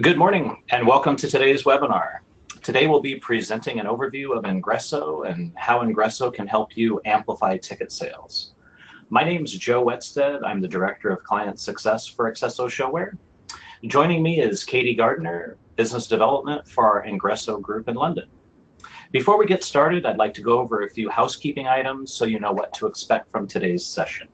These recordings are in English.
Good morning and welcome to today's webinar. Today we'll be presenting an overview of Ingresso and how Ingresso can help you amplify ticket sales. My name is Joe Wettstead. I'm the Director of Client Success for Accesso ShoWare. Joining me is Katy Gardener, Business Development for our Ingresso group in London. Before we get started, I'd like to go over a few housekeeping items so you know what to expect from today's session.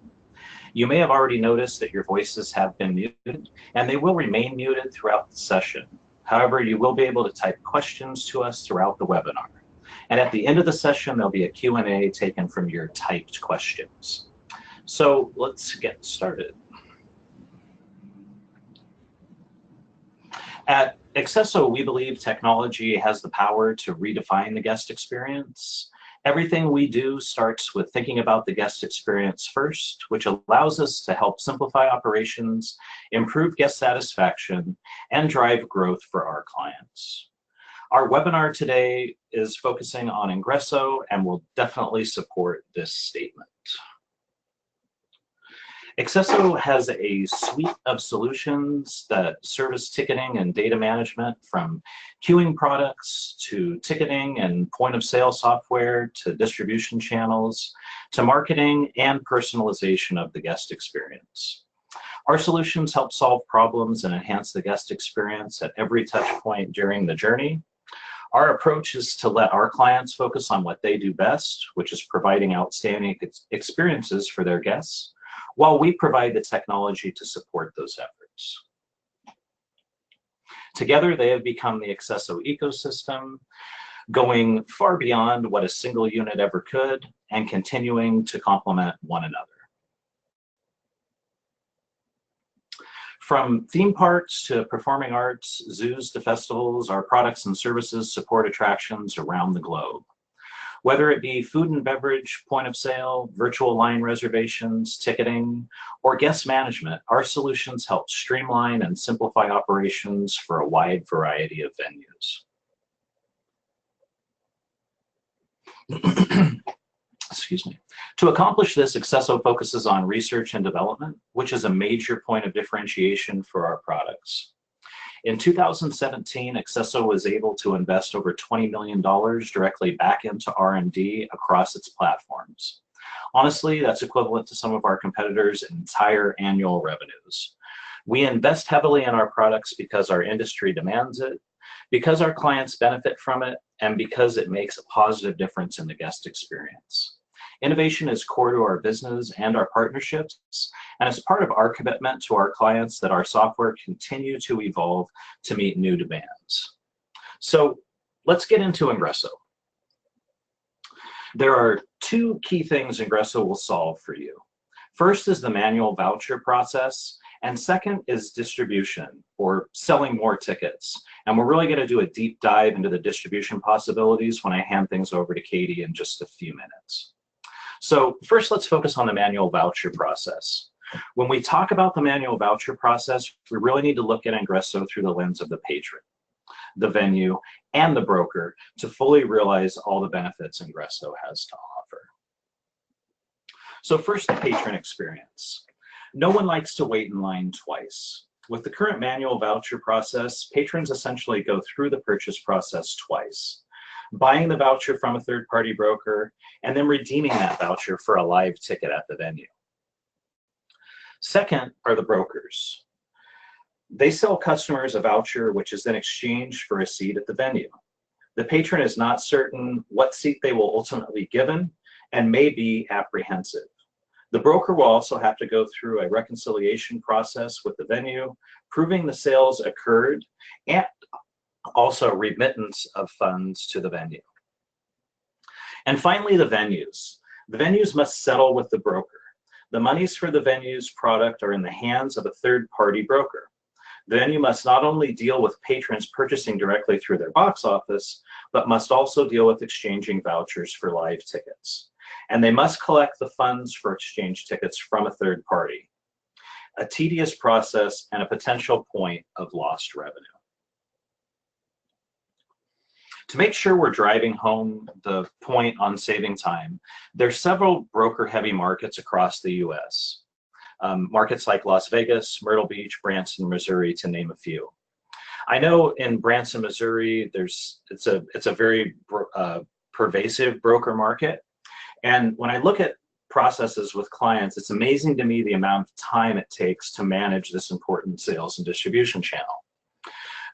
You may have already noticed that your voices have been muted, and they will remain muted throughout the session. However, you will be able to type questions to us throughout the webinar. And at the end of the session, there'll be a Q&A taken from your typed questions. So let's get started. At Accesso, we believe technology has the power to redefine the guest experience. Everything we do starts with thinking about the guest experience first, which allows us to help simplify operations, improve guest satisfaction, and drive growth for our clients. Our webinar today is focusing on Ingresso and will definitely support this statement. Accesso has a suite of solutions that service ticketing and data management, from queuing products to ticketing and point of sale software to distribution channels to marketing and personalization of the guest experience. Our solutions help solve problems and enhance the guest experience at every touch point during the journey. Our approach is to let our clients focus on what they do best, which is providing outstanding experiences for their guests, while we provide the technology to support those efforts. Together, they have become the Accesso ecosystem, going far beyond what a single unit ever could and continuing to complement one another. From theme parks to performing arts, zoos to festivals, our products and services support attractions around the globe. Whether it be food and beverage, point of sale, virtual line reservations, ticketing, or guest management, our solutions help streamline and simplify operations for a wide variety of venues. Excuse me. To accomplish this, Accesso focuses on research and development, which is a major point of differentiation for our products. In 2017, Accesso was able to invest over $20 million directly back into R&D across its platforms. Honestly, that's equivalent to some of our competitors' entire annual revenues. We invest heavily in our products because our industry demands it, because our clients benefit from it, and because it makes a positive difference in the guest experience. Innovation is core to our business and our partnerships, and it's part of our commitment to our clients that our software continue to evolve to meet new demands. So let's get into Ingresso. There are two key things Ingresso will solve for you. First is the manual voucher process, and second is distribution, or selling more tickets. And we're really going to do a deep dive into the distribution possibilities when I hand things over to Katy in just a few minutes. So first, let's focus on the manual voucher process. When we talk about the manual voucher process, we really need to look at Ingresso through the lens of the patron, the venue, and the broker to fully realize all the benefits Ingresso has to offer. So first, the patron experience. No one likes to wait in line twice. With the current manual voucher process, patrons essentially go through the purchase process twice, buying the voucher from a third-party broker, and then redeeming that voucher for a live ticket at the venue. Second are the brokers. They sell customers a voucher which is then exchanged for a seat at the venue. The patron is not certain what seat they will ultimately be given and may be apprehensive. The broker will also have to go through a reconciliation process with the venue, proving the sales occurred, and also remittance of funds to the venue. And finally, the venues. The venues must settle with the broker. The monies for the venue's product are in the hands of a third-party broker. The venue must not only deal with patrons purchasing directly through their box office, but must also deal with exchanging vouchers for live tickets. And they must collect the funds for exchange tickets from a third party. A tedious process and a potential point of lost revenue. To make sure we're driving home the point on saving time, there's several broker-heavy markets across the US. Markets like Las Vegas, Myrtle Beach, Branson, Missouri, to name a few. I know in Branson, Missouri, it's a very pervasive broker market. And when I look at processes with clients, it's amazing to me the amount of time it takes to manage this important sales and distribution channel.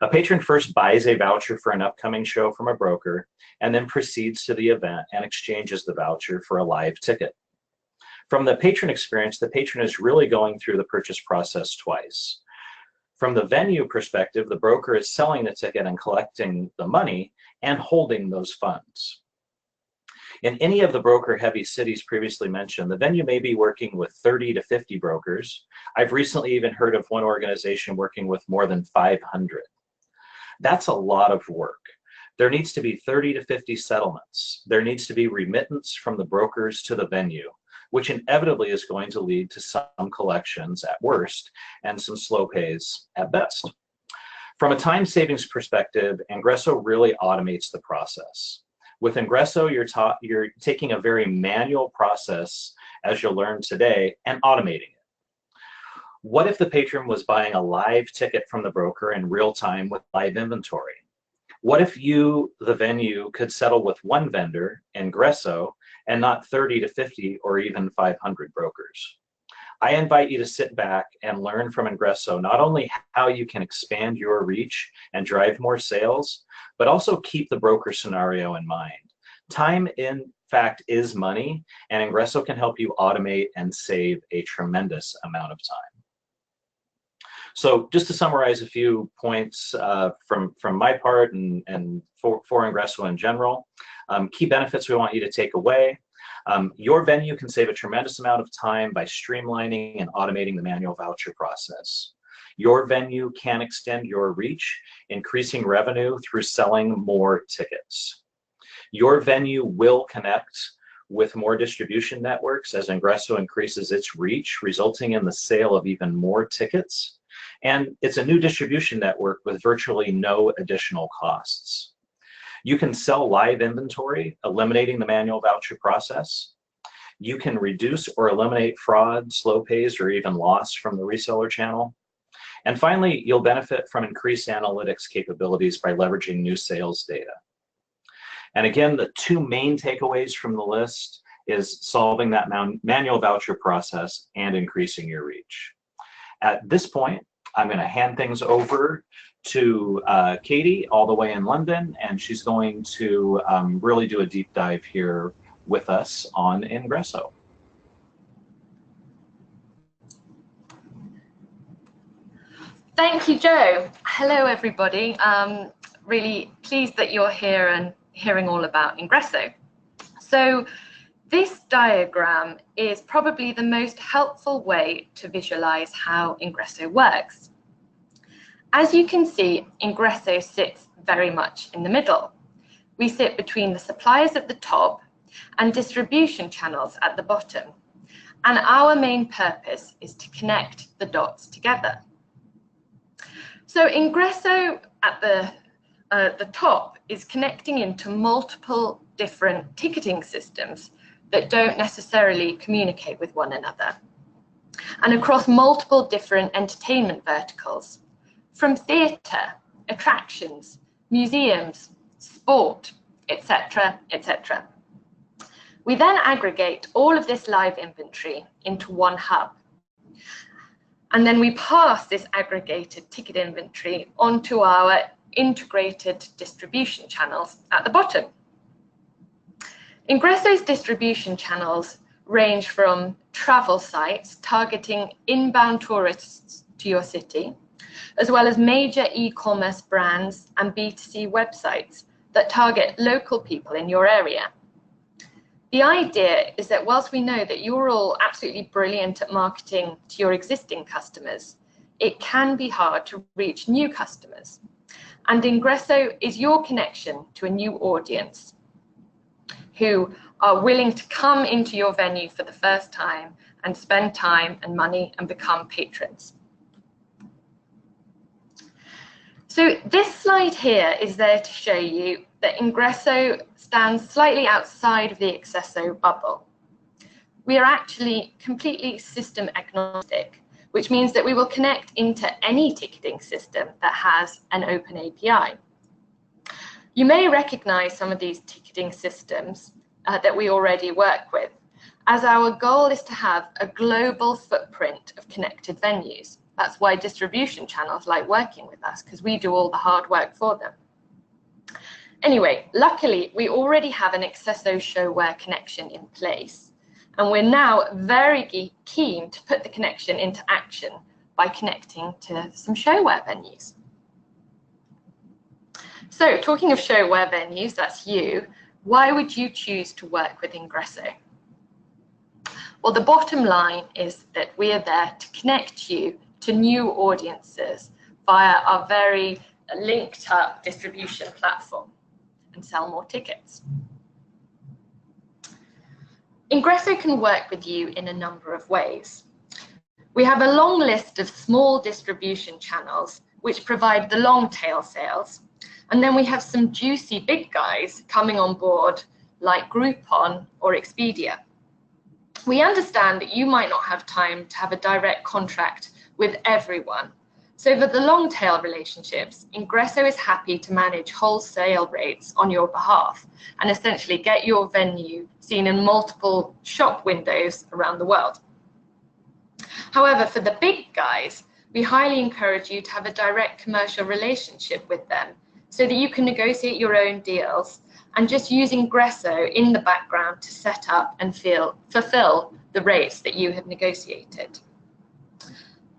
A patron first buys a voucher for an upcoming show from a broker and then proceeds to the event and exchanges the voucher for a live ticket. From the patron experience, the patron is really going through the purchase process twice. From the venue perspective, the broker is selling the ticket and collecting the money and holding those funds. In any of the broker-heavy cities previously mentioned, the venue may be working with 30 to 50 brokers. I've recently even heard of one organization working with more than 500. That's a lot of work. There needs to be 30 to 50 settlements. There needs to be remittance from the brokers to the venue, which inevitably is going to lead to some collections at worst and some slow pays at best. From a time savings perspective, Ingresso really automates the process. With Ingresso, you're taking a very manual process, as you'll learn today, and automating it. What if the patron was buying a live ticket from the broker in real time with live inventory? What if you, the venue, could settle with one vendor, Ingresso, and not 30 to 50 or even 500 brokers? I invite you to sit back and learn from Ingresso not only how you can expand your reach and drive more sales, but also keep the broker scenario in mind. Time, in fact, is money, and Ingresso can help you automate and save a tremendous amount of time. So just to summarize a few points from my part and for Ingresso in general, key benefits we want you to take away. Your venue can save a tremendous amount of time by streamlining and automating the manual voucher process. Your venue can extend your reach, increasing revenue through selling more tickets. Your venue will connect with more distribution networks as Ingresso increases its reach, resulting in the sale of even more tickets. And it's a new distribution network with virtually no additional costs. You can sell live inventory, eliminating the manual voucher process. You can reduce or eliminate fraud, slow pays, or even loss from the reseller channel. And finally, you'll benefit from increased analytics capabilities by leveraging new sales data. And again, the two main takeaways from the list is solving that manual voucher process and increasing your reach. At this point, I'm going to hand things over to Katy, all the way in London, and she's going to really do a deep dive here with us on Ingresso. Thank you, Joe. Hello, everybody. Really pleased that you're here and hearing all about Ingresso. So this diagram is probably the most helpful way to visualize how Ingresso works. As you can see, Ingresso sits very much in the middle. We sit between the suppliers at the top and distribution channels at the bottom. And our main purpose is to connect the dots together. So Ingresso at the top is connecting into multiple different ticketing systems that don't necessarily communicate with one another, and across multiple different entertainment verticals, from theatre, attractions, museums, sport, etc., etc. We then aggregate all of this live inventory into one hub. And then we pass this aggregated ticket inventory onto our integrated distribution channels at the bottom. Ingresso's distribution channels range from travel sites targeting inbound tourists to your city, as well as major e-commerce brands and B2C websites that target local people in your area. The idea is that whilst we know that you're all absolutely brilliant at marketing to your existing customers, it can be hard to reach new customers. And Ingresso is your connection to a new audience who are willing to come into your venue for the first time and spend time and money and become patrons. So this slide here is there to show you that Ingresso stands slightly outside of the accesso bubble. We are actually completely system agnostic, which means that we will connect into any ticketing system that has an open API. You may recognize some of these ticketing systems that we already work with, as our goal is to have a global footprint of connected venues. That's why distribution channels like working with us, because we do all the hard work for them. Anyway, luckily, we already have an accesso ShoWare connection in place, and we're now very keen to put the connection into action by connecting to some ShoWare venues. So, talking of ShoWare venues, that's you. Why would you choose to work with Ingresso? Well, the bottom line is that we are there to connect you to new audiences via our very linked up distribution platform and sell more tickets. Ingresso can work with you in a number of ways. We have a long list of small distribution channels which provide the long tail sales, and then we have some juicy big guys coming on board like Groupon or Expedia. We understand that you might not have time to have a direct contract with everyone. So for the long tail relationships, Ingresso is happy to manage wholesale rates on your behalf and essentially get your venue seen in multiple shop windows around the world. However, for the big guys, we highly encourage you to have a direct commercial relationship with them so that you can negotiate your own deals and just use Ingresso in the background to set up and fulfill the rates that you have negotiated.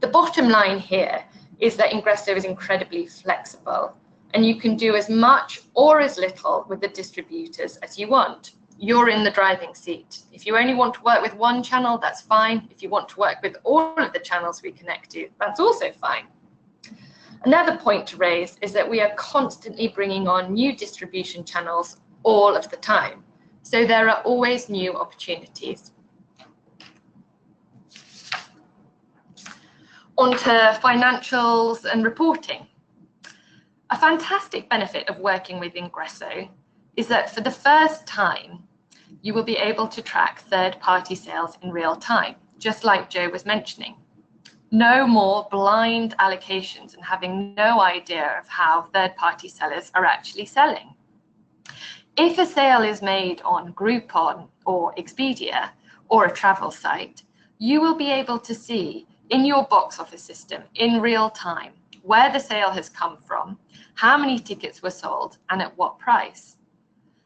The bottom line here is that Ingresso is incredibly flexible, and you can do as much or as little with the distributors as you want. You're in the driving seat. If you only want to work with one channel, that's fine. If you want to work with all of the channels we connect to, that's also fine. Another point to raise is that we are constantly bringing on new distribution channels all of the time. So there are always new opportunities. Onto financials and reporting. A fantastic benefit of working with Ingresso is that for the first time, you will be able to track third-party sales in real time, just like Joe was mentioning. No more blind allocations and having no idea of how third-party sellers are actually selling. If a sale is made on Groupon or Expedia or a travel site, you will be able to see in your box office system in real time where the sale has come from, how many tickets were sold, and at what price.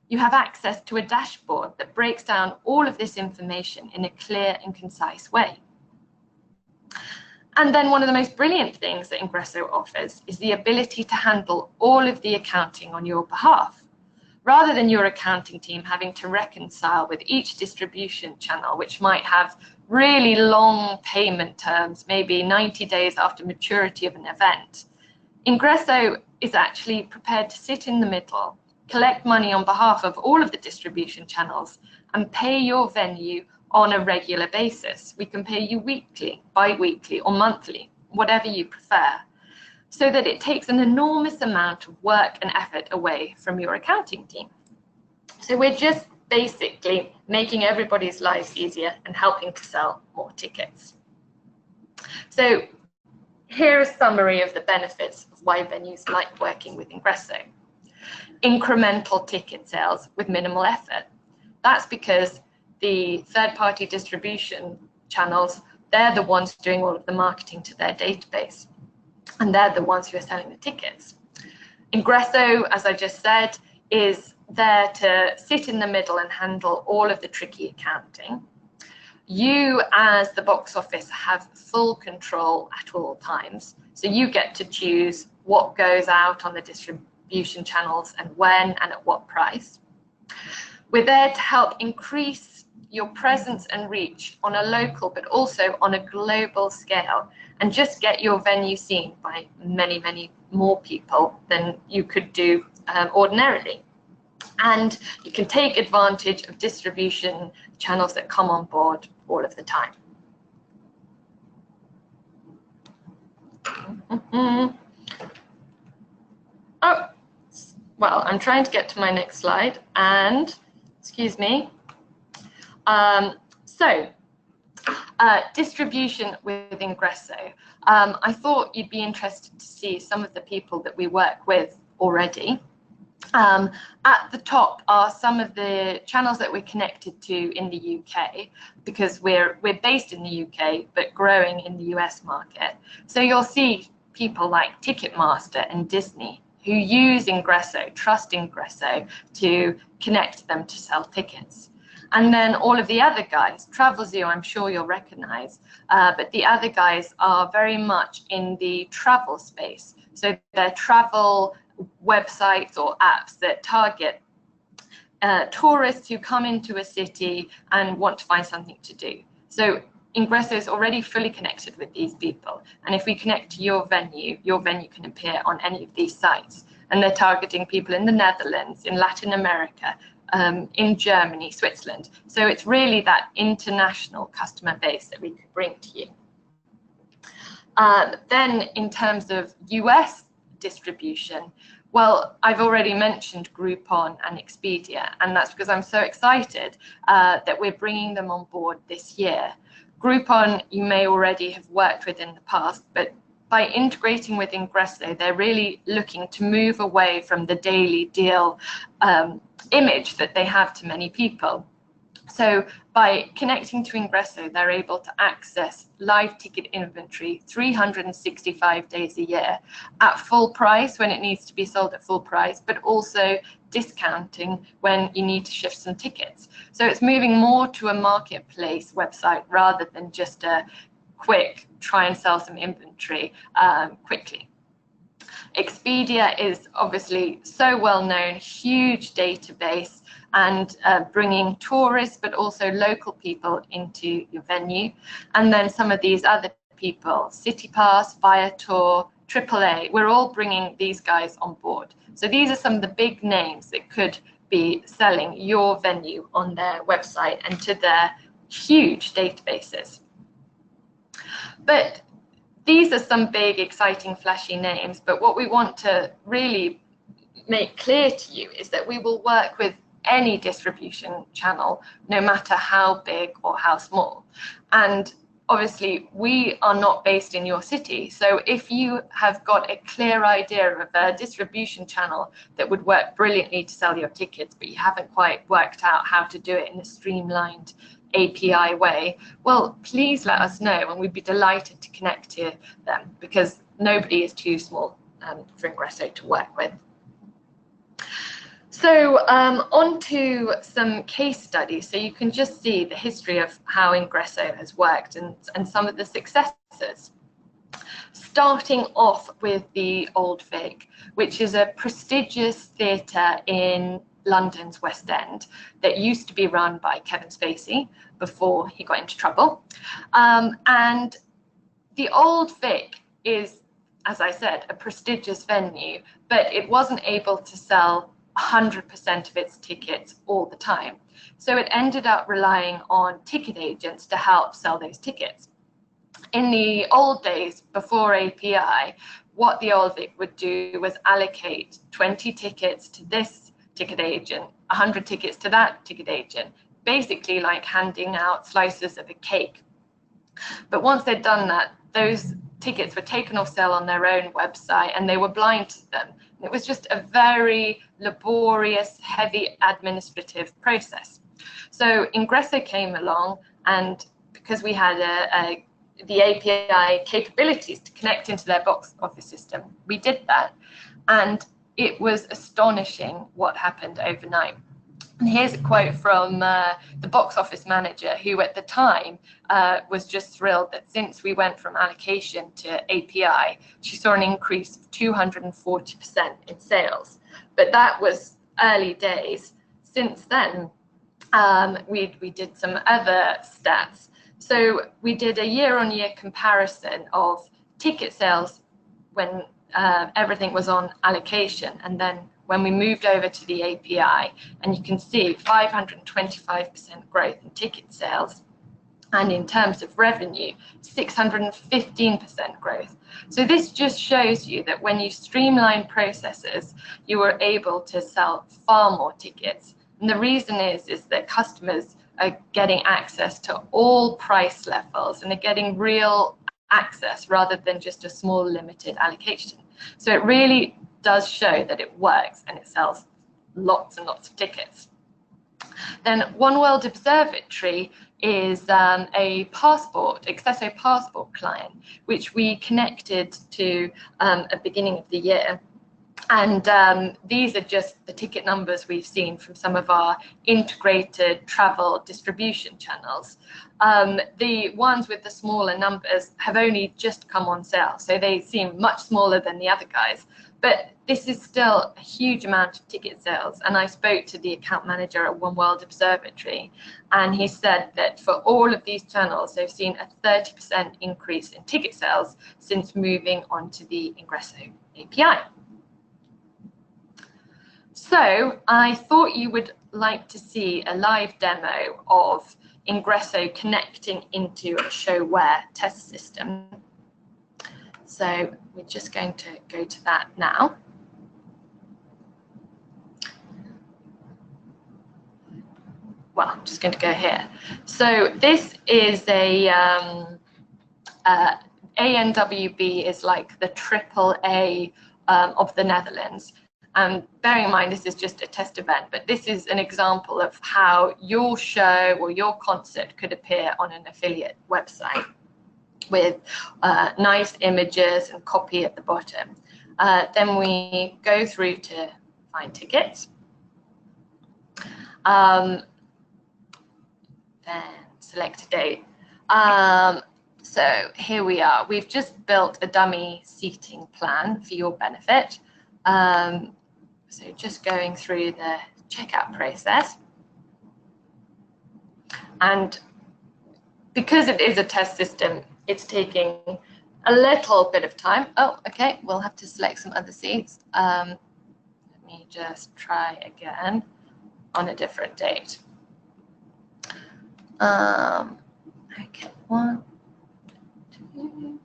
You have access to a dashboard that breaks down all of this information in a clear and concise way. And then one of the most brilliant things that Ingresso offers is the ability to handle all of the accounting on your behalf, rather than your accounting team having to reconcile with each distribution channel, which might have really long payment terms, maybe 90 days after maturity of an event. Ingresso is actually prepared to sit in the middle, collect money on behalf of all of the distribution channels, and pay your venue on a regular basis. We can pay you weekly, bi-weekly, or monthly, whatever you prefer, so that it takes an enormous amount of work and effort away from your accounting team. So we're just basically making everybody's lives easier and helping to sell more tickets. So here's a summary of the benefits of why venues like working with Ingresso. Incremental ticket sales with minimal effort. That's because the third-party distribution channels, they're the ones doing all of the marketing to their database, and they're the ones who are selling the tickets. Ingresso, as I just said, is there to sit in the middle and handle all of the tricky accounting. You, as the box office, have full control at all times. So you get to choose what goes out on the distribution channels and when and at what price. We're there to help increase your presence and reach on a local, but also on a global scale, and just get your venue seen by many, many more people than you could do ordinarily. And you can take advantage of distribution channels that come on board all of the time. Oh, well, I'm trying to get to my next slide, and excuse me. Distribution with Ingresso. I thought you'd be interested to see some of the people that we work with already. At the top are some of the channels that we're connected to in the UK, because we're based in the UK but growing in the US market. So you'll see people like Ticketmaster and Disney who use Ingresso, trust Ingresso to connect them to sell tickets. And then all of the other guys, Travelzoo, I'm sure you'll recognize, but the other guys are very much in the travel space. So they're travel websites or apps that target tourists who come into a city and want to find something to do. So Ingresso is already fully connected with these people. And if we connect to your venue can appear on any of these sites. And they're targeting people in the Netherlands, in Latin America, in Germany, Switzerland. So it's really that international customer base that we could bring to you. Then in terms of US distribution, well, I've already mentioned Groupon and Expedia, and that's because I'm so excited that we're bringing them on board this year. Groupon, you may already have worked with in the past, but by integrating with Ingresso, they're really looking to move away from the daily deal image that they have to many people. So by connecting to Ingresso, they're able to access live ticket inventory 365 days a year at full price when it needs to be sold at full price, but also discounting when you need to shift some tickets. So it's moving more to a marketplace website rather than just a quick try and sell some inventory quickly. Expedia is obviously so well known, huge database, and bringing tourists but also local people into your venue. And then some of these other people, CityPass, Viator, AAA, we're all bringing these guys on board. So these are some of the big names that could be selling your venue on their website and to their huge databases. But these are some big, exciting, flashy names, but what we want to really make clear to you is that we will work with any distribution channel, no matter how big or how small. And obviously, we are not based in your city. So if you have got a clear idea of a distribution channel that would work brilliantly to sell your tickets, but you haven't quite worked out how to do it in a streamlined API way, well, please let us know and we'd be delighted to connect to them, because nobody is too small for Ingresso to work with. So on to some case studies, so you can just see the history of how Ingresso has worked and some of the successes. Starting off with the Old Vic, which is a prestigious theatre in London's West End that used to be run by Kevin Spacey before he got into trouble. And the Old Vic is, as I said, a prestigious venue, but it wasn't able to sell 100% of its tickets all the time. So it ended up relying on ticket agents to help sell those tickets. In the old days, before API, what the Old Vic would do was allocate 20 tickets to this ticket agent, 100 tickets to that ticket agent, basically like handing out slices of a cake. But once they'd done that, those tickets were taken off sale on their own website and they were blind to them. It was just a very laborious, heavy administrative process. So Ingresso came along, and because we had the API capabilities to connect into their box office system, we did that. And it was astonishing what happened overnight. And here's a quote from the box office manager, who at the time was just thrilled that since we went from allocation to API, she saw an increase of 240% in sales. But that was early days. Since then, we did some other stats. So we did a year-on-year comparison of ticket sales when everything was on allocation, and then when we moved over to the API, and you can see 525% growth in ticket sales, and in terms of revenue, 615% growth. So this just shows you that when you streamline processes, you are able to sell far more tickets. And the reason is that customers are getting access to all price levels and are getting real access rather than just a small limited allocation. So it really does show that it works and it sells lots and lots of tickets. Then One World Observatory is a passport, accesso passport client, which we connected to at the beginning of the year. And these are just the ticket numbers we've seen from some of our integrated travel distribution channels. The ones with the smaller numbers have only just come on sale, so they seem much smaller than the other guys. But this is still a huge amount of ticket sales. And I spoke to the account manager at One World Observatory, and he said that for all of these channels, they've seen a 30% increase in ticket sales since moving onto the Ingresso API. So I thought you would like to see a live demo of Ingresso connecting into a ShoWare test system. So we're just going to go to that now. Well, I'm just going to go here. So this is a ANWB is like the AAA of the Netherlands. And bearing in mind, this is just a test event, but this is an example of how your show or your concert could appear on an affiliate website with nice images and copy at the bottom. Then we go through to find tickets. Then select a date. So here we are. We've just built a dummy seating plan for your benefit. So just going through the checkout process. And because it is a test system, it's taking a little bit of time. Oh, okay, we'll have to select some other seats. Let me just try again on a different date. Okay, 1, 2.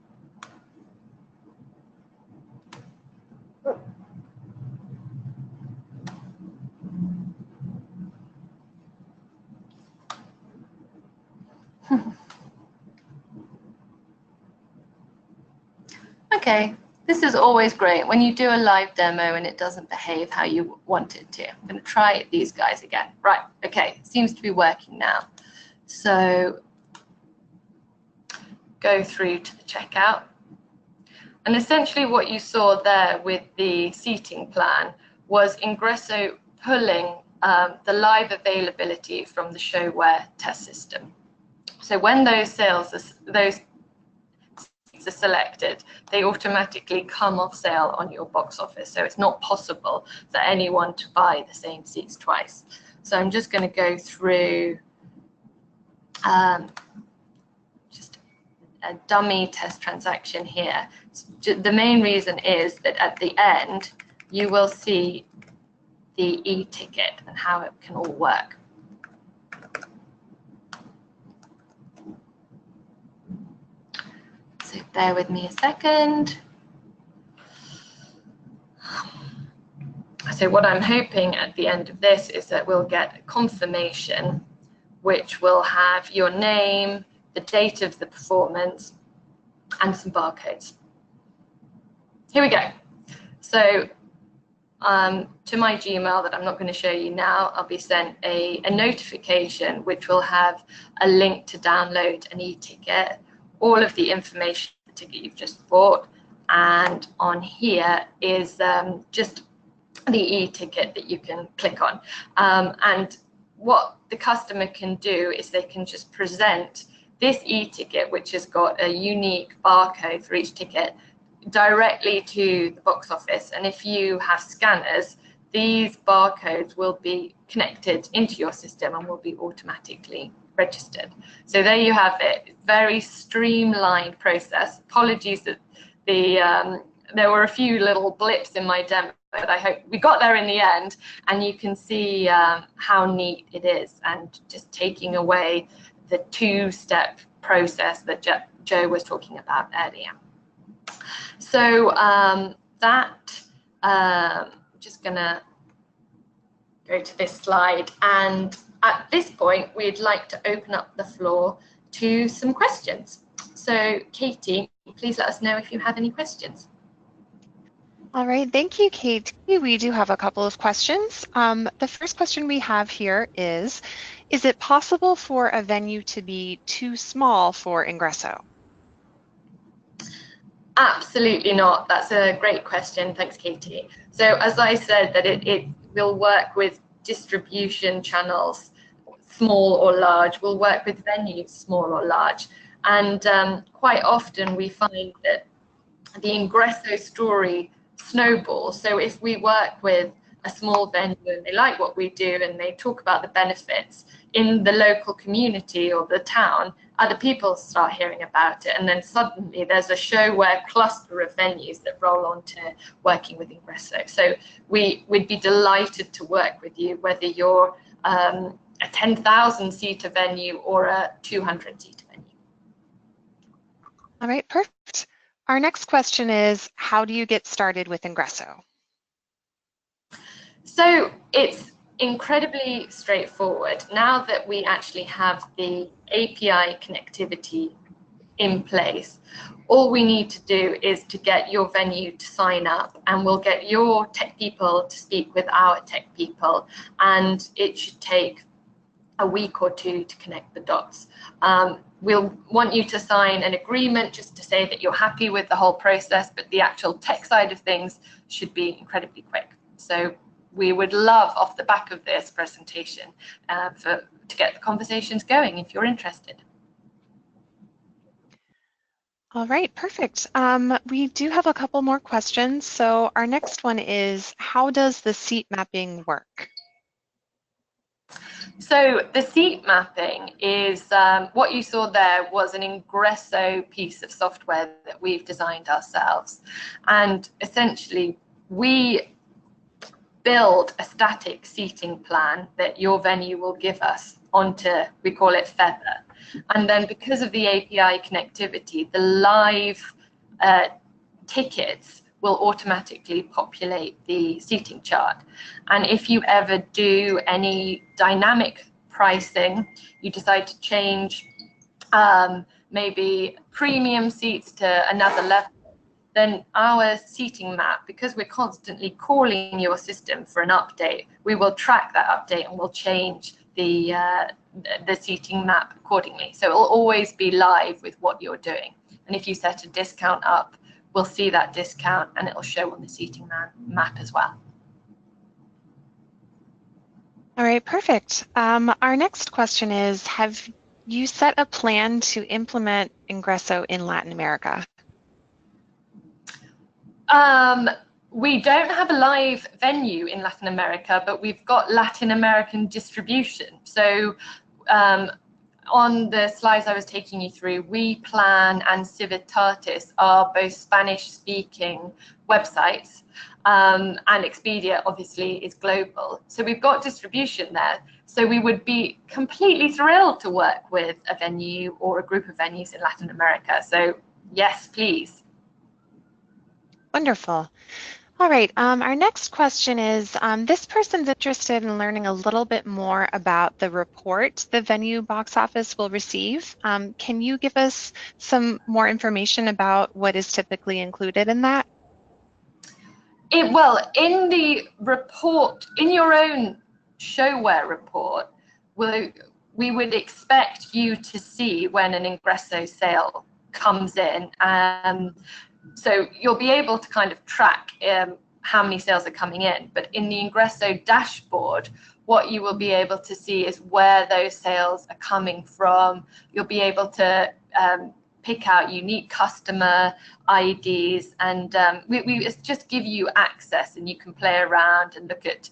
Okay, this is always great when you do a live demo and it doesn't behave how you want it to. I'm going to try these guys again. Right, okay, seems to be working now. So go through to the checkout. And essentially what you saw there with the seating plan was Ingresso pulling the live availability from the ShoWare test system. So when those seats are selected, they automatically come off sale on your box office. So it's not possible for anyone to buy the same seats twice. So I'm just going to go through just a dummy test transaction here. The main reason is that at the end, you will see the e-ticket and how it can all work. So bear with me a second. So what I'm hoping at the end of this is that we'll get a confirmation which will have your name, the date of the performance, and some barcodes. Here we go. So to my Gmail that I'm not going to show you now, I'll be sent a notification which will have a link to download an e-ticket, all of the information the ticket you've just bought, and on here is just the e-ticket that you can click on. And what the customer can do is they can just present this e-ticket, which has got a unique barcode for each ticket, directly to the box office. And if you have scanners, these barcodes will be connected into your system and will be automatically registered. So there you have it. Very streamlined process. Apologies that there were a few little blips in my demo, but I hope we got there in the end, and you can see how neat it is, and just taking away the two-step process that Joe was talking about earlier. So just gonna go to this slide, and at this point, we'd like to open up the floor to some questions. So Katie, please let us know if you have any questions. All right, thank you, Kate. We do have a couple of questions. The first question we have here is it possible for a venue to be too small for Ingresso? Absolutely not. That's a great question. Thanks, Katie. So as I said, that it will work with distribution channels, small or large. We'll work with venues, small or large. And quite often we find that the Ingresso story snowballs. So if we work with a small venue and they like what we do and they talk about the benefits in the local community or the town, other people start hearing about it, and then suddenly there's a ShoWare cluster of venues that roll on to working with Ingresso. So we'd be delighted to work with you, whether you're a 10,000 seater venue or a 200 seater venue. All right, perfect. Our next question is, how do you get started with Ingresso? So it's incredibly straightforward. Now that we actually have the API connectivity in place, all we need to do is to get your venue to sign up, and we'll get your tech people to speak with our tech people, and it should take a week or two to connect the dots. We'll want you to sign an agreement just to say that you're happy with the whole process, but the actual tech side of things should be incredibly quick. So we would love, off the back of this presentation, to get the conversations going if you're interested. All right, perfect. We do have a couple more questions. So our next one is, how does the seat mapping work? So the seat mapping is, what you saw there was an Ingresso piece of software that we've designed ourselves. And essentially, we build a static seating plan that your venue will give us onto, we call it Feather. And then because of the API connectivity, the live tickets will automatically populate the seating chart. And if you ever do any dynamic pricing, you decide to change maybe premium seats to another level, then our seating map, because we're constantly calling your system for an update, we will track that update and we'll change the seating map accordingly. So it will always be live with what you're doing. And if you set a discount up, we'll see that discount and it'll show on the seating map as well. All right, perfect. Our next question is, have you set a plan to implement Ingresso in Latin America? We don't have a live venue in Latin America, but we've got Latin American distribution. So on the slides I was taking you through, WePlan and Civitatis are both Spanish-speaking websites, and Expedia obviously is global. So we've got distribution there. So we would be completely thrilled to work with a venue or a group of venues in Latin America. So yes, please. Wonderful. All right, our next question is, this person's interested in learning a little bit more about the report the venue box office will receive. Can you give us some more information about what is typically included in that? Well, in the report, in your own ShoWare report, we would expect you to see when an Ingresso sale comes in. So you'll be able to kind of track how many sales are coming in. But in the Ingresso dashboard, what you will be able to see is where those sales are coming from. You'll be able to pick out unique customer IDs, and we just give you access, and you can play around and look at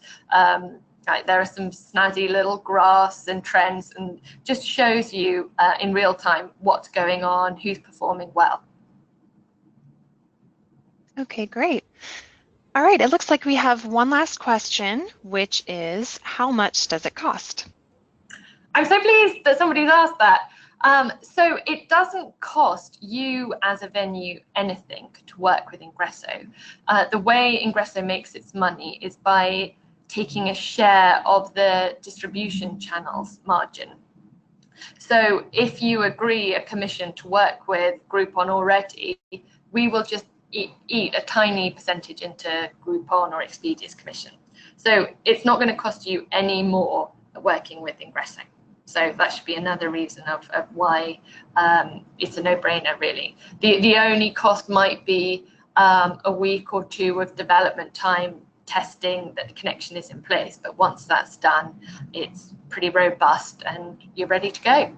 like there are some snazzy little graphs and trends, and just shows you in real time what's going on, who's performing well. Okay, great. All right, it looks like we have one last question, which is, how much does it cost? I'm so pleased that somebody's asked that. So it doesn't cost you as a venue anything to work with Ingresso. The way Ingresso makes its money is by taking a share of the distribution channel's margin. So if you agree a commission to work with Groupon already, we will just eat a tiny percentage into Groupon or Expedia's commission. So it's not going to cost you any more working with Ingresso. So that should be another reason of why it's a no-brainer, really. The only cost might be a week or two of development time testing that the connection is in place. But once that's done, it's pretty robust and you're ready to go.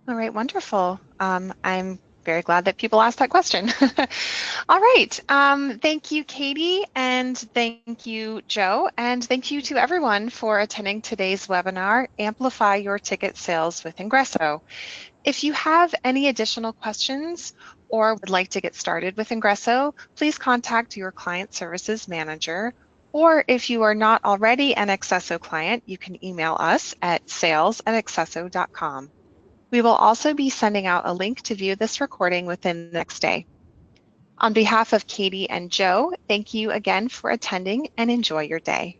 All right, wonderful. I'm very glad that people asked that question. All right, thank you, Katy, and thank you, Joe, and thank you to everyone for attending today's webinar, Amplify Your Ticket Sales with Ingresso. If you have any additional questions or would like to get started with Ingresso, please contact your client services manager, or if you are not already an Accesso client, you can email us at sales@accesso.com. We will also be sending out a link to view this recording within the next day. On behalf of Katy and Joe, thank you again for attending and enjoy your day.